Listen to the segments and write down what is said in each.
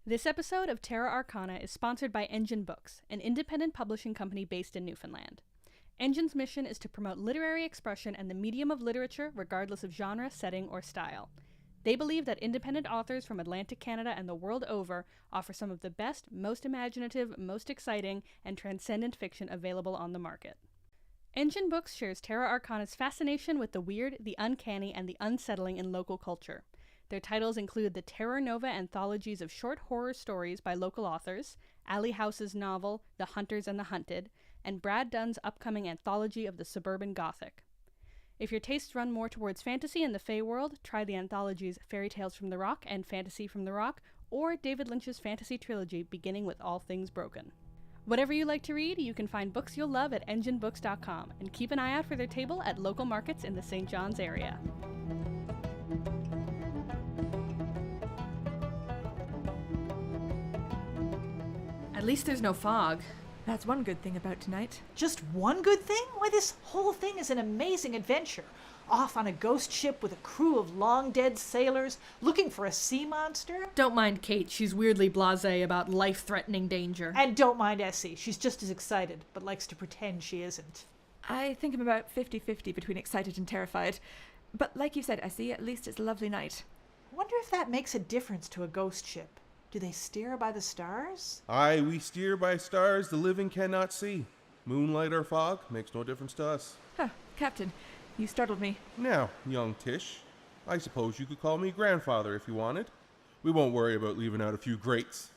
This episode of Terra Arcana is sponsored by Engine Books, an independent publishing company based in Newfoundland. Engine's mission is to promote literary expression and the medium of literature regardless of genre, setting, or style. They believe that independent authors from Atlantic Canada and the world over offer some of the best, most imaginative, most exciting, and transcendent fiction available on the market. Engine Books shares Terra Arcana's fascination with the weird, the uncanny, and the unsettling in local culture. Their titles include the Terror Nova anthologies of short horror stories by local authors, Ali House's novel The Hunters and the Hunted, and Brad Dunn's upcoming anthology of the suburban Gothic. If your tastes run more towards fantasy and the Fae world, try the anthologies Fairy Tales from the Rock and Fantasy from the Rock, or David Lynch's fantasy trilogy beginning with All Things Broken. Whatever you like to read, you can find books you'll love at enginebooks.com, and keep an eye out for their table at local markets in the St. John's area. At least there's no fog. That's one good thing about tonight. Just one good thing? Why, this whole thing is an amazing adventure. Off on a ghost ship with a crew of long-dead sailors, looking for a sea monster. Don't mind Kate, she's weirdly blasé about life-threatening danger. And don't mind Essie, she's just as excited, but likes to pretend she isn't. I think I'm about 50-50 between excited and terrified. But like you said, Essie, at least it's a lovely night. I wonder if that makes a difference to a ghost ship. Do they steer by the stars? Aye, we steer by stars the living cannot see. Moonlight or fog makes no difference to us. Huh, Captain, you startled me. Now, young Tish, I suppose you could call me grandfather if you wanted. We won't worry about leaving out a few greats.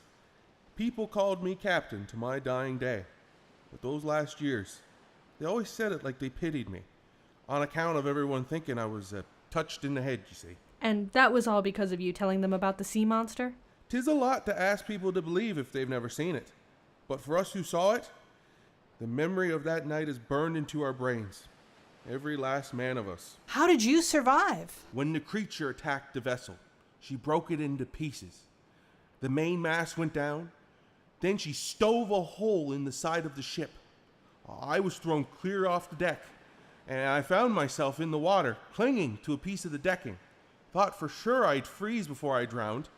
People called me captain to my dying day. But those last years, they always said it like they pitied me. On account of everyone thinking I was touched in the head, you see. And that was all because of you telling them about the sea monster? 'Tis a lot to ask people to believe if they've never seen it. But for us who saw it, the memory of that night is burned into our brains. Every last man of us. How did you survive? When the creature attacked the vessel, she broke it into pieces. The main mast went down. Then she stove a hole in the side of the ship. I was thrown clear off the deck, and I found myself in the water, clinging to a piece of the decking. Thought for sure I'd freeze before I drowned,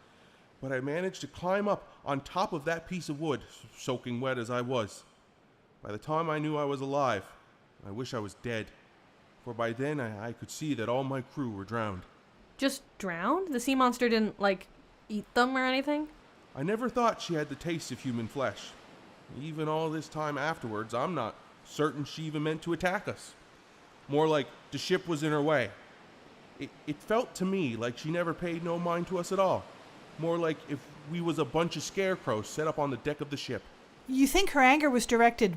but I managed to climb up on top of that piece of wood, soaking wet as I was. By the time I knew I was alive, I wish I was dead, for by then I could see that all my crew were drowned. Just drowned? The sea monster didn't, eat them or anything? I never thought she had the taste of human flesh. Even all this time afterwards, I'm not certain she even meant to attack us. More like the ship was in her way. It felt to me like she never paid no mind to us at all. More like if we was a bunch of scarecrows set up on the deck of the ship. You think her anger was directed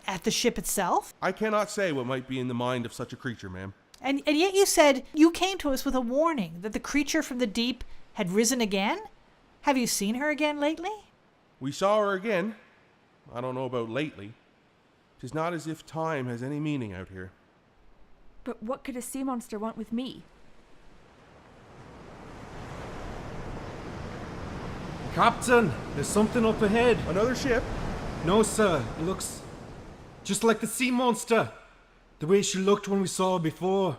at the ship itself? I cannot say what might be in the mind of such a creature, ma'am. And yet you said you came to us with a warning that the creature from the deep had risen again? Have you seen her again lately? We saw her again. I don't know about lately. 'Tis not as if time has any meaning out here. But what could a sea monster want with me? Captain, there's something up ahead. Another ship? No, sir. It looks just like the sea monster. The way she looked when we saw her before.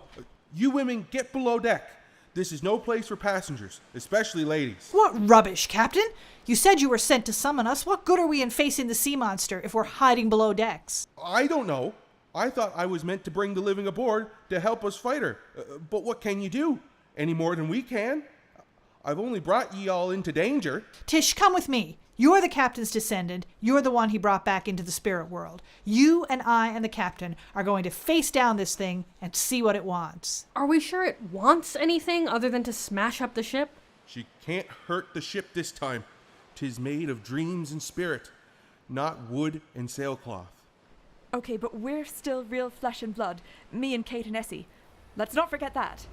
You women, get below deck. This is no place for passengers, especially ladies. What rubbish, Captain! You said you were sent to summon us. What good are we in facing the sea monster if we're hiding below decks? I don't know. I thought I was meant to bring the living aboard to help us fight her. But what can you do? Any more than we can? I've only brought ye all into danger. Tish, come with me. You're the captain's descendant. You're the one he brought back into the spirit world. You and I and the captain are going to face down this thing and see what it wants. Are we sure it wants anything other than to smash up the ship? She can't hurt the ship this time. 'Tis made of dreams and spirit, not wood and sailcloth. Okay, but we're still real flesh and blood. Me and Kate and Essie. Let's not forget that.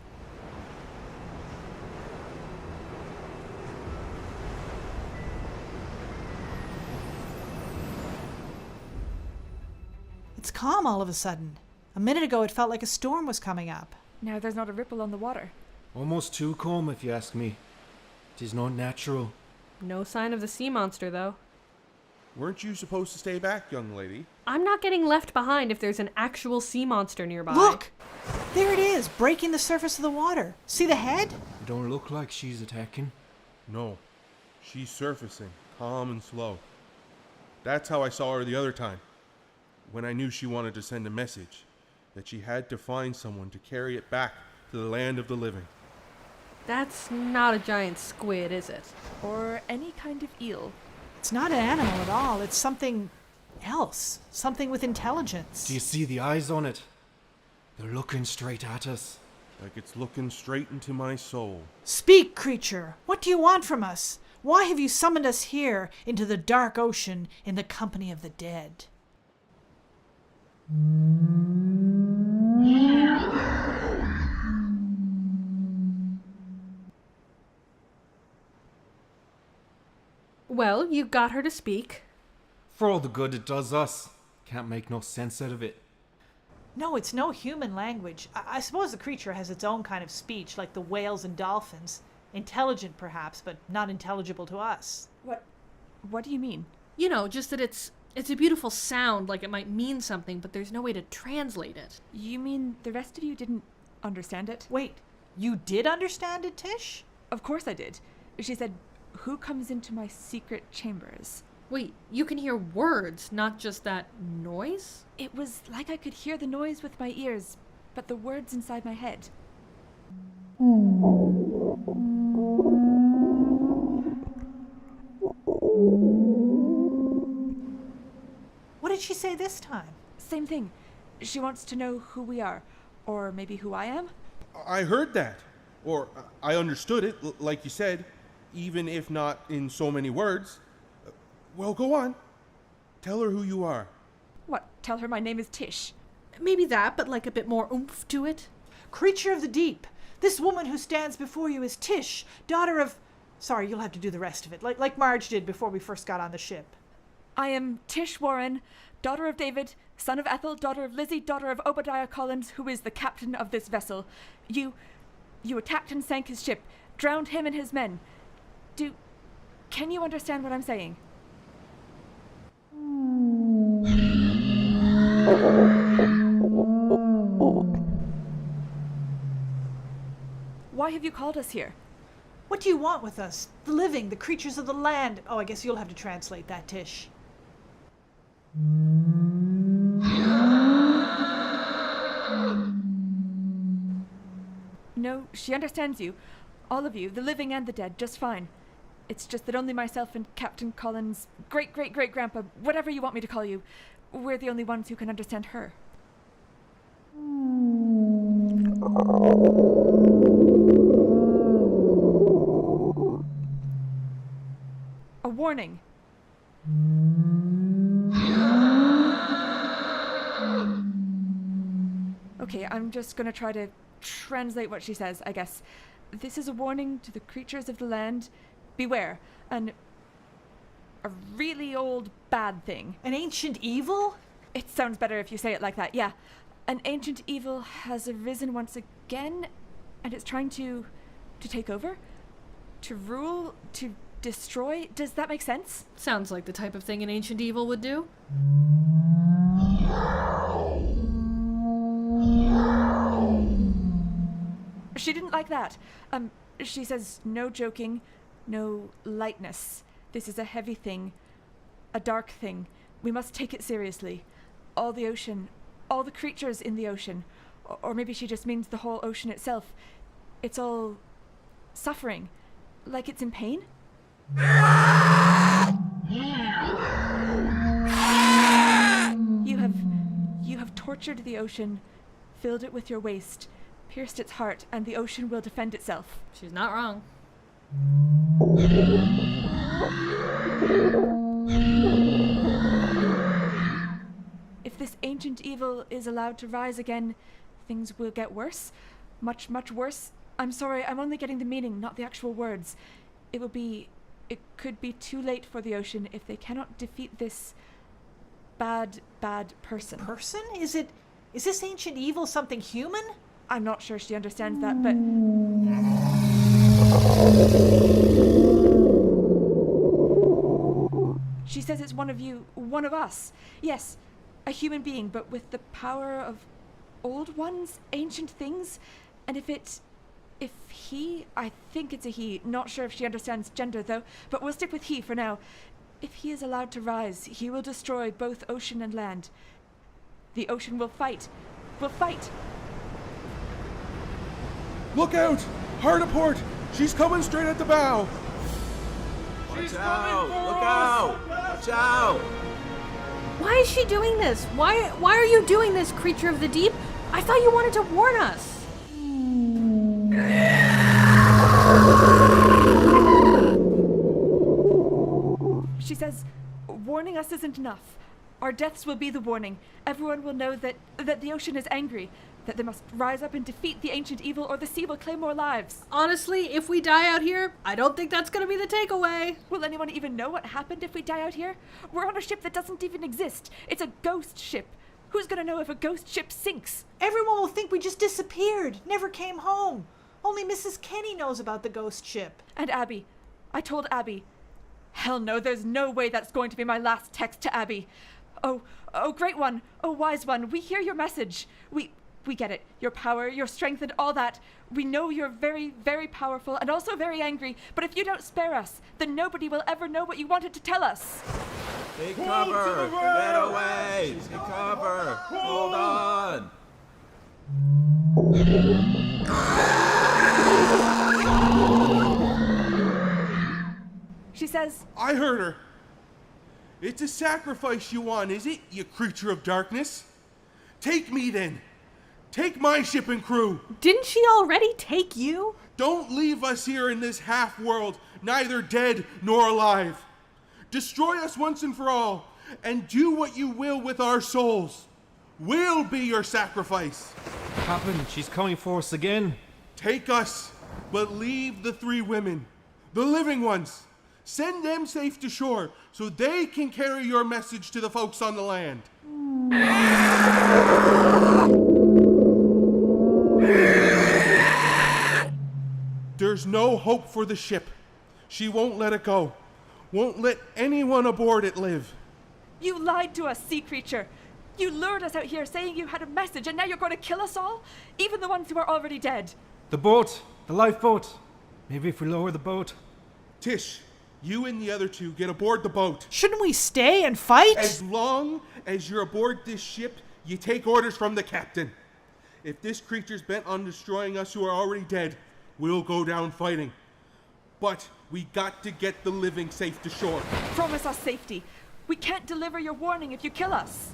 It's calm all of a sudden. A minute ago it felt like a storm was coming up. Now there's not a ripple on the water. Almost too calm, if you ask me. It is not natural. No sign of the sea monster, though. Weren't you supposed to stay back, young lady? I'm not getting left behind if there's an actual sea monster nearby. Look! There it is, breaking the surface of the water. See the head? It don't look like she's attacking. No. She's surfacing, calm and slow. That's how I saw her the other time, when I knew she wanted to send a message, that she had to find someone to carry it back to the land of the living. That's not a giant squid, is it? Or any kind of eel. It's not an animal at all. It's something else. Something with intelligence. Do you see the eyes on it? They're looking straight at us. Like it's looking straight into my soul. Speak, creature. What do you want from us? Why have you summoned us here into the dark ocean in the company of the dead? Well, you got her to speak. For all the good it does us. Can't make no sense out of it. No, it's no human language. I suppose the creature has its own kind of speech, like the whales and dolphins. Intelligent, perhaps, but not intelligible to us. What do you mean? You know, just that it's a beautiful sound, like it might mean something, but there's no way to translate it. You mean the rest of you didn't understand it? Wait, you did understand it, Tish? Of course I did. She said, "Who comes into my secret chambers?" Wait, you can hear words, not just that noise? It was like I could hear the noise with my ears, but the words inside my head. What did she say this time? Same thing. She wants to know who we are, or maybe who I am. I heard that. Or I understood it, like you said, even if not in so many words. Well, go on. Tell her who you are. What, tell her my name is Tish? Maybe that, but like a bit more oomph to it. Creature of the deep. This woman who stands before you is Tish, daughter of... Sorry, you'll have to do the rest of it, like Marge did before we first got on the ship. I am Tish Warren, daughter of David, son of Ethel, daughter of Lizzie, daughter of Obadiah Collins, who is the captain of this vessel. You attacked and sank his ship, drowned him and his men. Can you understand what I'm saying? Why have you called us here? What do you want with us? The living, the creatures of the land. Oh, I guess you'll have to translate that, Tish. No, she understands you. All of you, the living and the dead, just fine. It's just that only myself and Captain Collins, great-great-great-grandpa, whatever you want me to call you, we're the only ones who can understand her. A warning. Okay, I'm just gonna try to translate what she says, I guess. This is a warning to the creatures of the land. Beware. A really old bad thing. An ancient evil? It sounds better if you say it like that, yeah. An ancient evil has arisen once again, and it's trying to take over? To rule? To destroy? Does that make sense? Sounds like the type of thing an ancient evil would do. She didn't like that. She says no joking, no lightness. This is a heavy thing, a dark thing. We must take it seriously. All the ocean, all the creatures in the ocean, or maybe she just means the whole ocean itself. It's all suffering, like it's in pain. You have tortured the ocean, filled it with your waste, pierced its heart, and the ocean will defend itself. She's not wrong. If this ancient evil is allowed to rise again, things will get worse. Much, much worse. I'm sorry, I'm only getting the meaning, not the actual words. It could be too late for the ocean if they cannot defeat this bad person. Person? Is this ancient evil something human? I'm not sure she understands that, but... She says it's one of you, one of us. Yes, a human being, but with the power of old ones, ancient things. And if it If he, I think it's a he, not sure if she understands gender though, but we'll stick with he for now. If he is allowed to rise, he will destroy both ocean and land. The ocean will fight. Will fight. Look out! Hard aport! She's coming straight at the bow! Watch out! Look out! Watch out! Why is she doing this? Why are you doing this, creature of the deep? I thought you wanted to warn us. She says, warning us isn't enough. Our deaths will be the warning. Everyone will know that the ocean is angry, that they must rise up and defeat the ancient evil or the sea will claim more lives. Honestly, if we die out here, I don't think that's gonna be the takeaway. Will anyone even know what happened if we die out here? We're on a ship that doesn't even exist. It's a ghost ship. Who's gonna know if a ghost ship sinks? Everyone will think we just disappeared, never came home. Only Mrs. Kenny knows about the ghost ship. And Abby. I told Abby. Hell no, there's no way that's going to be my last text to Abby. Oh, great one. Oh, wise one. We hear your message. We get it. Your power, your strength, and all that. We know you're very, very powerful and also very angry. But if you don't spare us, then nobody will ever know what you wanted to tell us. Take cover! Get away! Take cover! Hold on! She says, I heard her. It's a sacrifice you want, is it, you creature of darkness? Take me then. Take my ship and crew. Didn't she already take you? Don't leave us here in this half-world, neither dead nor alive. Destroy us once and for all, and do what you will with our souls. We'll be your sacrifice. Captain, she's coming for us again. Take us, but leave the 3 women, the living ones. Send them safe to shore so they can carry your message to the folks on the land. There's no hope for the ship. She won't let it go. Won't let anyone aboard it live. you lied to us, sea creature. You lured us out here saying you had a message, and now you're going to kill us all? Even the ones who are already dead. The boat! The lifeboat! Maybe if we lower the boat. Tish, you and the other 2 get aboard the boat. Shouldn't we stay and fight? As long as you're aboard this ship, you take orders from the captain. If this creature's bent on destroying us who are already dead, we'll go down fighting. But we got to get the living safe to shore. Promise us safety. We can't deliver your warning if you kill us.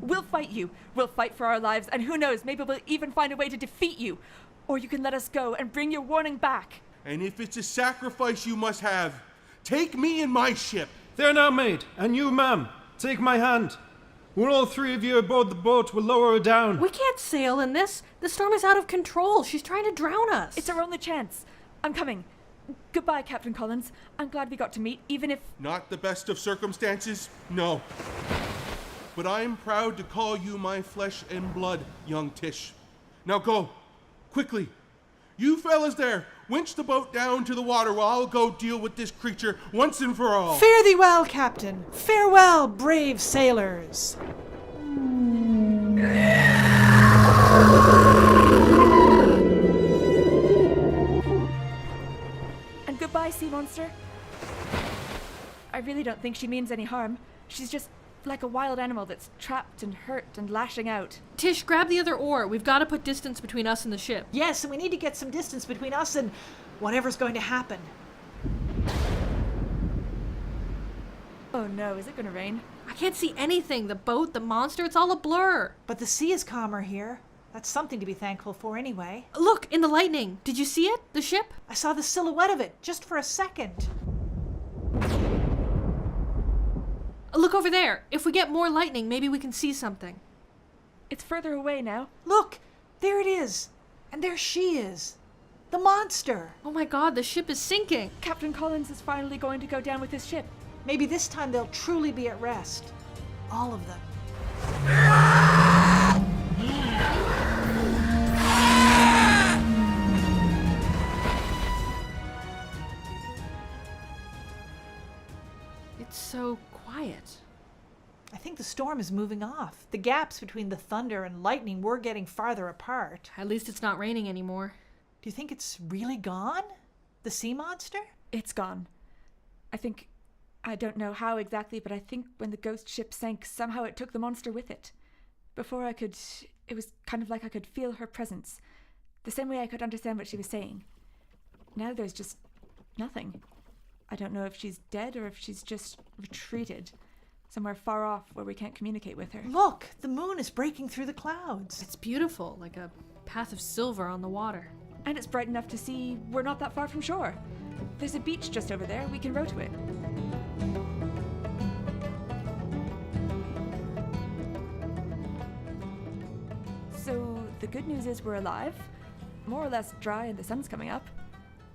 We'll fight you. We'll fight for our lives, and who knows, maybe we'll even find a way to defeat you. Or you can let us go and bring your warning back. And if it's a sacrifice you must have, take me and my ship. There now, mate. And you, ma'am. Take my hand. When all 3 of you aboard the boat, we'll lower her down. We can't sail in this. The storm is out of control. She's trying to drown us. It's our only chance. I'm coming. Goodbye, Captain Collins. I'm glad we got to meet, even if... Not the best of circumstances, no. But I am proud to call you my flesh and blood, young Tish. Now go, quickly. You fellas there, winch the boat down to the water while I'll go deal with this creature once and for all. Fare thee well, Captain. Farewell, brave sailors. And goodbye, sea monster. I really don't think she means any harm. She's just like a wild animal that's trapped and hurt and lashing out. Tish, grab the other oar. We've got to put distance between us and the ship. Yes, and we need to get some distance between us and whatever's going to happen. Oh no, is it gonna rain? I can't see anything. The boat, the monster, it's all a blur. But the sea is calmer here. That's something to be thankful for anyway. Look, in the lightning. Did you see it? The ship? I saw the silhouette of it, just for a second. Look over there. If we get more lightning, maybe we can see something. It's further away now. Look, there it is. And there she is. The monster. Oh my god, the ship is sinking. Captain Collins is finally going to go down with his ship. Maybe this time they'll truly be at rest. All of them. It's so quiet. I think think the storm is moving off. The gaps between the thunder and lightning were getting farther apart. At least it's not raining anymore. Do you think it's really gone? The sea monster? It's gone. I don't know how exactly, but I think when the ghost ship sank, somehow it took the monster with it. Before it was kind of like I could feel her presence, the same way I could understand what she was saying. Now there's just nothing. I don't know if she's dead or if she's just retreated, somewhere far off where we can't communicate with her. Look, the moon is breaking through the clouds. It's beautiful, like a path of silver on the water. And it's bright enough to see we're not that far from shore. There's a beach just over there. We can row to it. So the good news is we're alive, more or less dry, and the sun's coming up.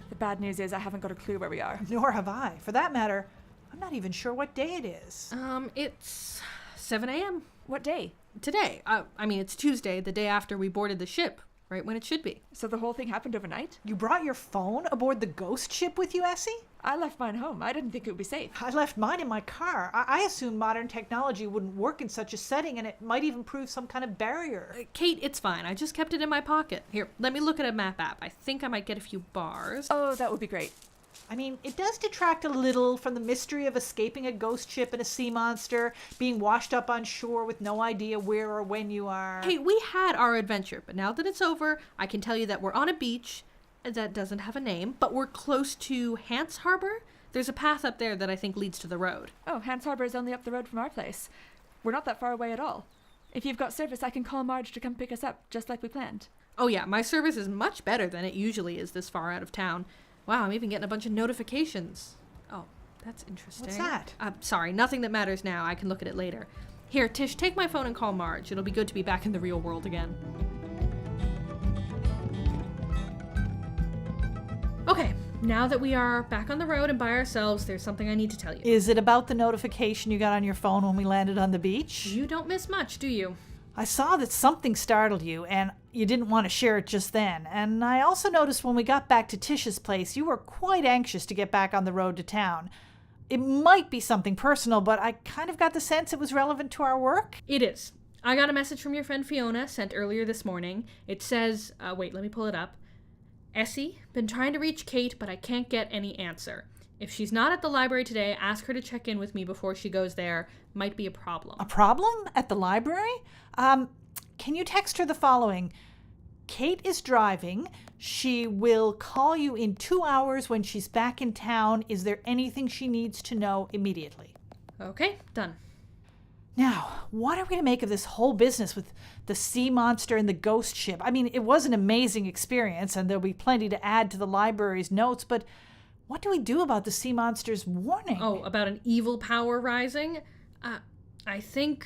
The bad news is I haven't got a clue where we are. Nor have I. For that matter, I'm not even sure what day it is. It's 7 a.m. What day? Today. It's Tuesday, the day after we boarded the ship, right when it should be. So the whole thing happened overnight? You brought your phone aboard the ghost ship with you, Essie? I left mine home. I didn't think it would be safe. I left mine in my car. I assumed modern technology wouldn't work in such a setting, and it might even prove some kind of barrier. Kate, it's fine. I just kept it in my pocket. Here, let me look at a map app. I think I might get a few bars. Oh, that would be great. I mean, it does detract a little from the mystery of escaping a ghost ship and a sea monster, being washed up on shore with no idea where or when you are. Hey, we had our adventure, but now that it's over, I can tell you that we're on a beach that doesn't have a name, but we're close to Hants Harbor. There's a path up there that I think leads to the road. Oh, Hants Harbor is only up the road from our place. We're not that far away at all. If you've got service, I can call Marge to come pick us up, just like we planned. Oh yeah, my service is much better than it usually is this far out of town. Wow, I'm even getting a bunch of notifications. Oh, that's interesting. What's that? Sorry, nothing that matters now. I can look at it later. Here, Tish, take my phone and call Marge. It'll be good to be back in the real world again. Okay, now that we are back on the road and by ourselves, there's something I need to tell you. Is it about the notification you got on your phone when we landed on the beach? You don't miss much, do you? I saw that something startled you, and you didn't want to share it just then. And I also noticed when we got back to Tish's place, you were quite anxious to get back on the road to town. It might be something personal, but I kind of got the sense it was relevant to our work. It is. I got a message from your friend Fiona, sent earlier this morning. It says, wait, let me pull it up. Essie, been trying to reach Kate, but I can't get any answer. If she's not at the library today, ask her to check in with me before she goes there. Might be a problem. A problem? At the library? Can you text her the following? Kate is driving. She will call you in 2 hours when she's back in town. Is there anything she needs to know immediately? Okay, done. Now, what are we to make of this whole business with the sea monster and the ghost ship? I mean, it was an amazing experience, and there'll be plenty to add to the library's notes, but what do we do about the sea monster's warning? Oh, about an evil power rising? I think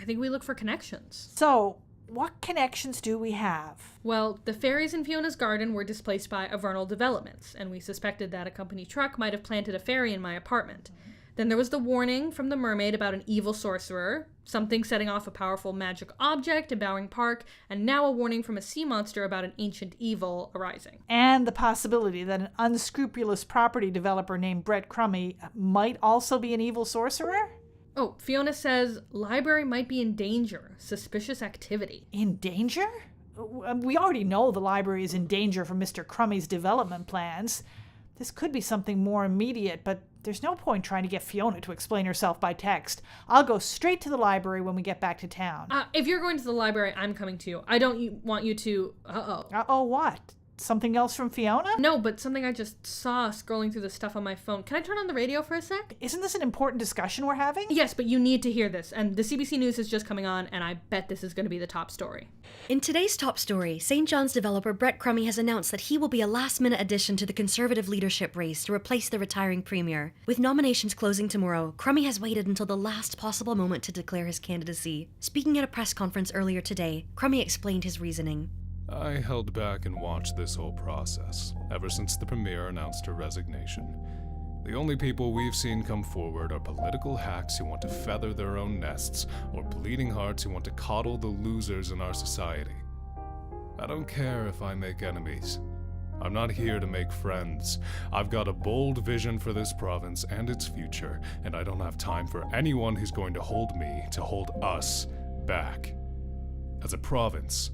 we look for connections. So, what connections do we have? Well, the fairies in Fiona's garden were displaced by Avernal developments, and we suspected that a company truck might have planted a fairy in my apartment. Then there was the warning from the mermaid about an evil sorcerer, something setting off a powerful magic object in Bowring Park, and now a warning from a sea monster about an ancient evil arising. And the possibility that an unscrupulous property developer named Brett Crummy might also be an evil sorcerer? Oh, Fiona says library might be in danger. Suspicious activity. In danger? We already know the library is in danger from Mr. Crummy's development plans. This could be something more immediate, but there's no point trying to get Fiona to explain herself by text. I'll go straight to the library when we get back to town. If you're going to the library, I'm coming too. I don't want you to... Uh-oh what? Something else from Fiona? No, but something I just saw scrolling through the stuff on my phone. Can I turn on the radio for a sec? Isn't this an important discussion we're having? Yes, but you need to hear this. And the CBC News is just coming on, and I bet this is going to be the top story. In today's top story, St. John's developer Brett Crummy has announced that he will be a last-minute addition to the Conservative leadership race to replace the retiring Premier. With nominations closing tomorrow, Crummy has waited until the last possible moment to declare his candidacy. Speaking at a press conference earlier today, Crummy explained his reasoning. I held back and watched this whole process, ever since the Premier announced her resignation. The only people we've seen come forward are political hacks who want to feather their own nests, or bleeding hearts who want to coddle the losers in our society. I don't care if I make enemies. I'm not here to make friends. I've got a bold vision for this province and its future, and I don't have time for anyone who's going to hold us back. As a province,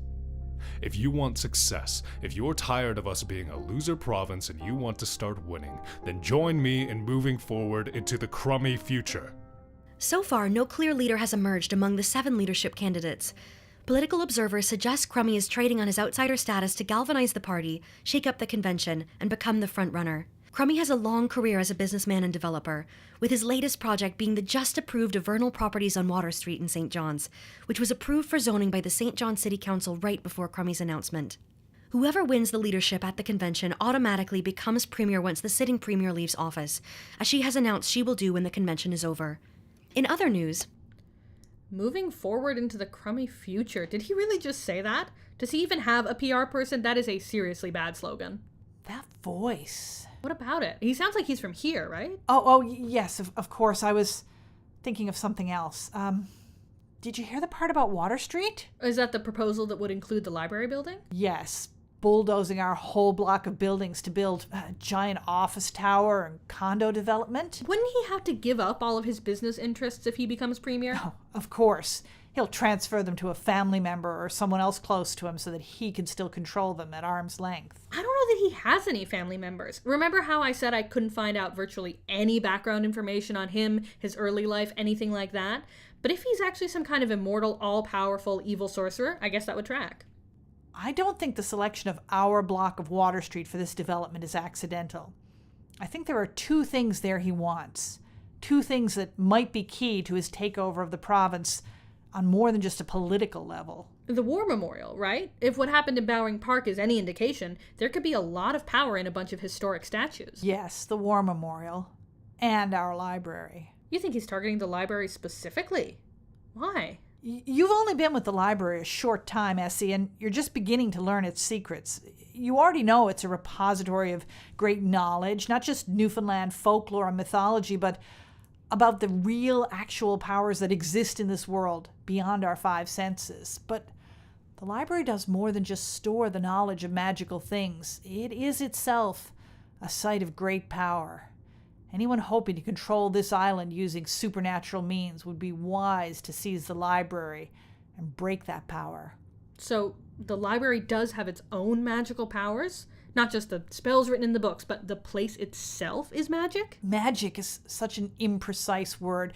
if you want success, if you're tired of us being a loser province and you want to start winning, then join me in moving forward into the crummy future. So far, no clear leader has emerged among the 7 leadership candidates. Political observers suggest Crummy is trading on his outsider status to galvanize the party, shake up the convention, and become the frontrunner. Crummy has a long career as a businessman and developer, with his latest project being the just-approved Vernal Properties on Water Street in St. John's, which was approved for zoning by the St. John City Council right before Crummy's announcement. Whoever wins the leadership at the convention automatically becomes premier once the sitting premier leaves office, as she has announced she will do when the convention is over. In other news... Moving forward into the crummy future. Did he really just say that? Does he even have a PR person? That is a seriously bad slogan. That voice. What about it? He sounds like he's from here, right? Yes, of course. I was thinking of something else. Did you hear the part about Water Street? Is that the proposal that would include the library building? Yes. Bulldozing our whole block of buildings to build a giant office tower and condo development. Wouldn't he have to give up all of his business interests if he becomes premier? Oh, of course. He'll transfer them to a family member or someone else close to him so that he can still control them at arm's length. I don't know that he has any family members. Remember how I said I couldn't find out virtually any background information on him, his early life, anything like that? But if he's actually some kind of immortal, all-powerful, evil sorcerer, I guess that would track. I don't think the selection of our block of Water Street for this development is accidental. I think there are 2 things there he wants. 2 things that might be key to his takeover of the province on more than just a political level. The War Memorial, right? If what happened in Bowring Park is any indication, there could be a lot of power in a bunch of historic statues. Yes, the War Memorial. And our library. You think he's targeting the library specifically? Why? You've only been with the library a short time, Essie, and you're just beginning to learn its secrets. You already know it's a repository of great knowledge, not just Newfoundland folklore and mythology, but about the real, actual powers that exist in this world beyond our 5 senses. But the library does more than just store the knowledge of magical things. It is itself a site of great power. Anyone hoping to control this island using supernatural means would be wise to seize the library and break that power. So, the library does have its own magical powers? Not just the spells written in the books, but the place itself is magic? Magic is such an imprecise word.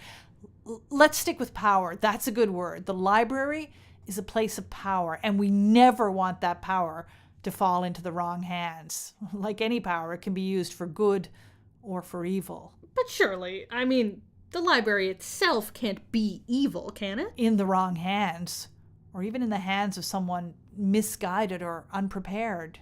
Let's stick with power. That's a good word. The library is a place of power, and we never want that power to fall into the wrong hands. Like any power, it can be used for good or for evil. But surely, the library itself can't be evil, can it? In the wrong hands, or even in the hands of someone misguided or unprepared.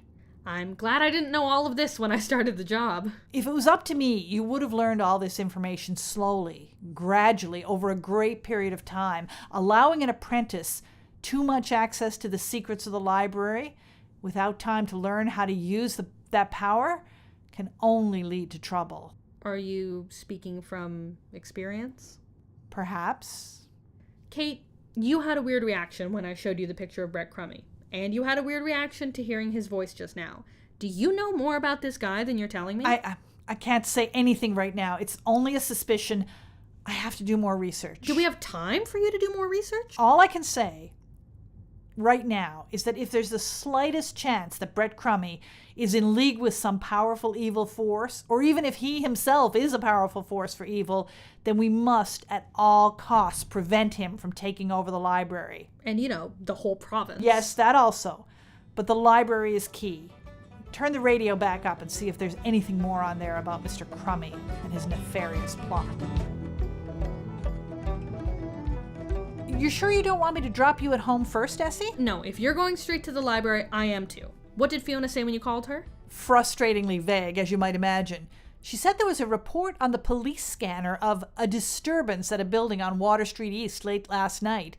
I'm glad I didn't know all of this when I started the job. If it was up to me, you would have learned all this information slowly, gradually, over a great period of time. Allowing an apprentice too much access to the secrets of the library without time to learn how to use that power can only lead to trouble. Are you speaking from experience? Perhaps. Kate, you had a weird reaction when I showed you the picture of Brett Crummy. And you had a weird reaction to hearing his voice just now. Do you know more about this guy than you're telling me? I can't say anything right now. It's only a suspicion. I have to do more research. Do we have time for you to do more research? All I can say right now is that if there's the slightest chance that Brett Crummy is in league with some powerful evil force, or even if he himself is a powerful force for evil, then we must at all costs prevent him from taking over the library. And the whole province. Yes, that also. But the library is key. Turn the radio back up and see if there's anything more on there about Mr. Crummy and his nefarious plot. You're sure you don't want me to drop you at home first, Essie? No, if you're going straight to the library, I am too. What did Fiona say when you called her? Frustratingly vague, as you might imagine. She said there was a report on the police scanner of a disturbance at a building on Water Street East late last night,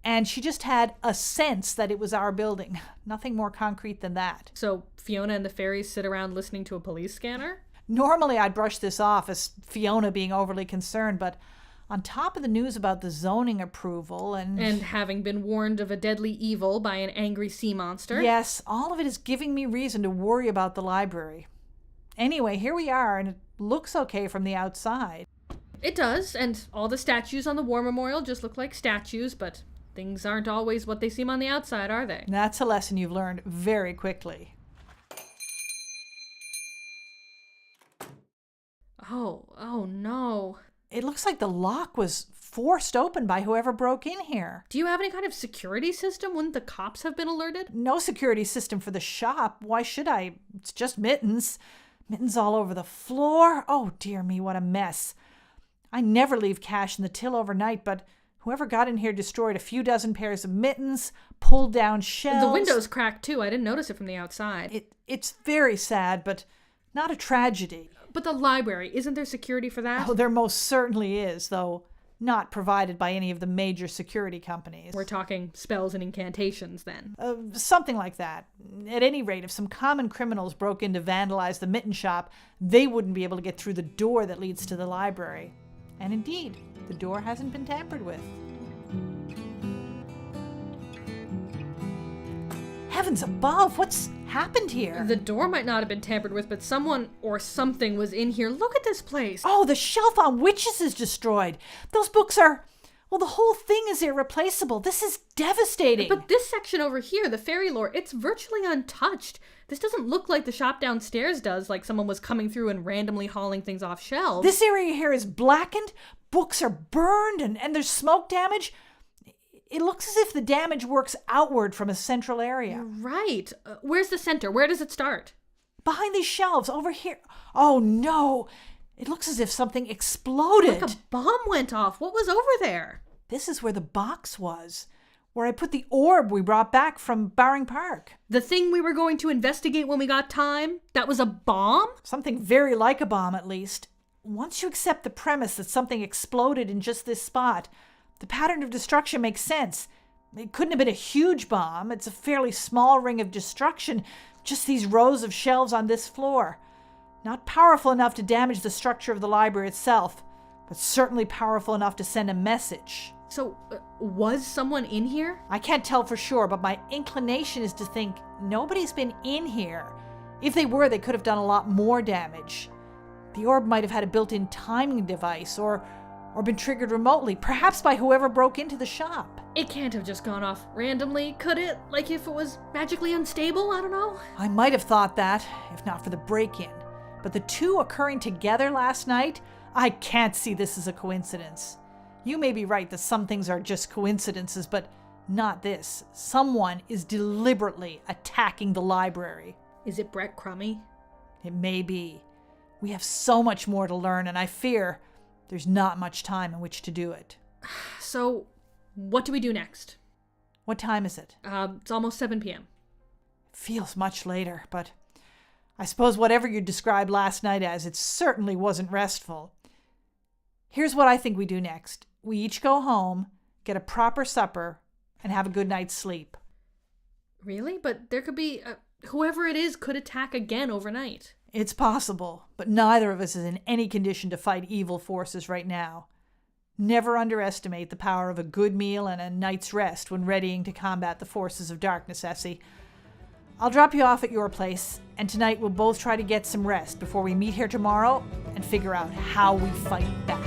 and she just had a sense that it was our building. Nothing more concrete than that. So Fiona and the fairies sit around listening to a police scanner? Normally I'd brush this off as Fiona being overly concerned, but On top of the news about the zoning approval and having been warned of a deadly evil by an angry sea monster. Yes, all of it is giving me reason to worry about the library. Anyway, here we are, and it looks okay from the outside. It does, and all the statues on the war memorial just look like statues, but things aren't always what they seem on the outside, are they? That's a lesson you've learned very quickly. Oh no. It looks like the lock was forced open by whoever broke in here. Do you have any kind of security system? Wouldn't the cops have been alerted? No security system for the shop. Why should I? It's just mittens. Mittens all over the floor. Oh, dear me, what a mess. I never leave cash in the till overnight, but whoever got in here destroyed a few dozen pairs of mittens, pulled down shelves. The window's cracked, too. I didn't notice it from the outside. It's very sad, but not a tragedy. But the library, isn't there security for that? Oh, there most certainly is, though not provided by any of the major security companies. We're talking spells and incantations, then. Something like that. At any rate, if some common criminals broke in to vandalize the mitten shop, they wouldn't be able to get through the door that leads to the library. And indeed, the door hasn't been tampered with. Heavens above, what's happened here? The door might not have been tampered with, but someone or something was in here. Look at this place. Oh, the shelf on witches is destroyed. Those books are... Well, the whole thing is irreplaceable. This is devastating. But this section over here, the fairy lore, it's virtually untouched. This doesn't look like the shop downstairs does, like someone was coming through and randomly hauling things off shelves. This area here is blackened, books are burned, and there's smoke damage. It looks as if the damage works outward from a central area. Right. Where's the center? Where does it start? Behind these shelves, over here. Oh, no. It looks as if something exploded. Like a bomb went off. What was over there? This is where the box was, where I put the orb we brought back from Barring Park. The thing we were going to investigate when we got time? That was a bomb? Something very like a bomb, at least. Once you accept the premise that something exploded in just this spot, the pattern of destruction makes sense. It couldn't have been a huge bomb. It's a fairly small ring of destruction, just these rows of shelves on this floor. Not powerful enough to damage the structure of the library itself, but certainly powerful enough to send a message. So, was someone in here? I can't tell for sure, but my inclination is to think nobody's been in here. If they were, they could have done a lot more damage. The orb might have had a built-in timing device, or been triggered remotely, perhaps by whoever broke into the shop. It can't have just gone off randomly, could it? Like if it was magically unstable? I don't know. I might have thought that, if not for the break-in. But the two occurring together last night, I can't see this as a coincidence. You may be right that some things are just coincidences, but not this. Someone is deliberately attacking the library. Is it Brett Crummy? It may be. We have so much more to learn, and I fear there's not much time in which to do it. So, what do we do next? What time is it? It's almost 7 p.m. Feels much later, but I suppose whatever you described last night as, it certainly wasn't restful. Here's what I think we do next. We each go home, get a proper supper, and have a good night's sleep. Really? But there could be... whoever it is could attack again overnight. It's possible, but neither of us is in any condition to fight evil forces right now. Never underestimate the power of a good meal and a night's rest when readying to combat the forces of darkness, Essie. I'll drop you off at your place, and tonight we'll both try to get some rest before we meet here tomorrow and figure out how we fight back.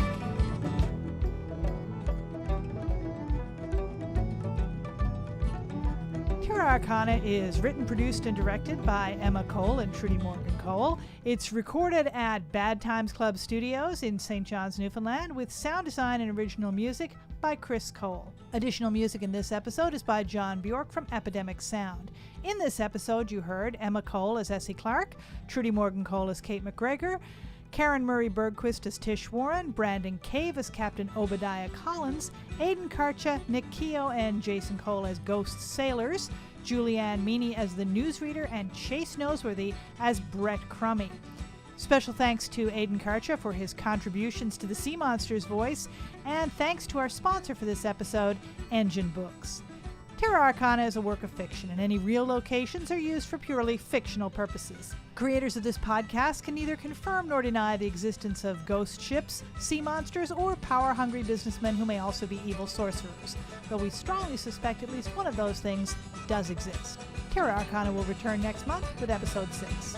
Terra Arcana is written, produced, and directed by Emma Cole and Trudy Morgan Cole. It's recorded at Bad Times Club Studios in St. John's, Newfoundland, with sound design and original music by Chris Cole. Additional music in this episode is by John Bjork from Epidemic Sound. In this episode, you heard Emma Cole as Essie Clark, Trudy Morgan Cole as Kate McGregor, Karen Murray Bergquist as Tish Warren, Brandon Cave as Captain Obadiah Collins, Aidan Karcha, Nick Keogh, and Jason Cole as Ghost Sailors, Julianne Meany as the newsreader, and Chase Noseworthy as Brett Crummy. Special thanks to Aidan Karcha for his contributions to the Sea Monsters voice, and thanks to our sponsor for this episode, Engine Books. Terra Arcana is a work of fiction, and any real locations are used for purely fictional purposes. Creators of this podcast can neither confirm nor deny the existence of ghost ships, sea monsters, or power-hungry businessmen who may also be evil sorcerers, though we strongly suspect at least one of those things does exist. Terra Arcana will return next month with episode 6.